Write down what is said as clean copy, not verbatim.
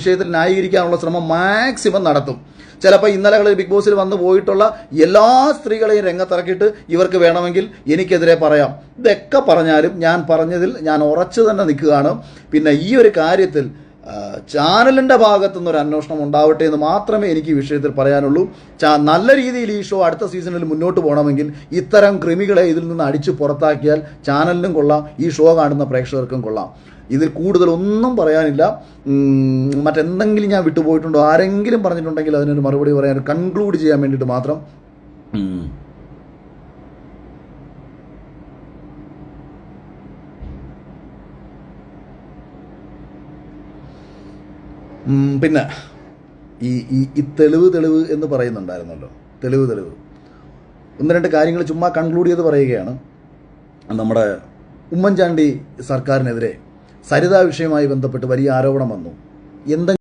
വിഷയത്തിൽ ന്യായീകരിക്കാനുള്ള ശ്രമം മാക്സിമം നടത്തും. ചിലപ്പോൾ ഇന്നലകളിൽ ബിഗ് ബോസിൽ വന്നു പോയിട്ടുള്ള എല്ലാ സ്ത്രീകളെയും രംഗത്തിറക്കിയിട്ട് ഇവർക്ക് വേണമെങ്കിൽ എനിക്കെതിരെ പറയാം. ഇതൊക്കെ പറഞ്ഞാലും ഞാൻ പറഞ്ഞതിൽ ഞാൻ ഉറച്ചു തന്നെ നിൽക്കുകയാണ്. പിന്നെ ഈ ഒരു കാര്യത്തിൽ ചാനലിൻ്റെ ഭാഗത്തുനിന്നൊരു അന്വേഷണം ഉണ്ടാവട്ടെ എന്ന് മാത്രമേ എനിക്ക് ഈ വിഷയത്തിൽ പറയാനുള്ളൂ. നല്ല രീതിയിൽ ഈ ഷോ അടുത്ത സീസണിൽ മുന്നോട്ട് പോകണമെങ്കിൽ ഇത്തരം കൃമികളെ ഇതിൽ നിന്ന് അടിച്ചു പുറത്താക്കിയാൽ ചാനലിനും കൊള്ളാം, ഈ ഷോ കാണുന്ന പ്രേക്ഷകർക്കും കൊള്ളാം. ഇതിൽ കൂടുതലൊന്നും പറയാനില്ല. മറ്റെന്തെങ്കിലും ഞാൻ വിട്ടുപോയിട്ടുണ്ടോ, ആരെങ്കിലും പറഞ്ഞിട്ടുണ്ടെങ്കിൽ അതിനൊരു മറുപടി പറയാൻ, കൺക്ലൂഡ് ചെയ്യാൻ വേണ്ടിയിട്ട് മാത്രം. പിന്നെ ഈ തെളിവ് എന്ന് പറയുന്നുണ്ടായിരുന്നല്ലോ, തെളിവ് ഒന്ന് രണ്ട് കാര്യങ്ങൾ ചുമ്മാ കൺക്ലൂഡ് ചെയ്ത് പറയുകയാണ്. നമ്മുടെ ഉമ്മൻചാണ്ടി സർക്കാരിനെതിരെ സരിത വിഷയവുമായി ബന്ധപ്പെട്ട് വലിയ ആരോപണം വന്നു.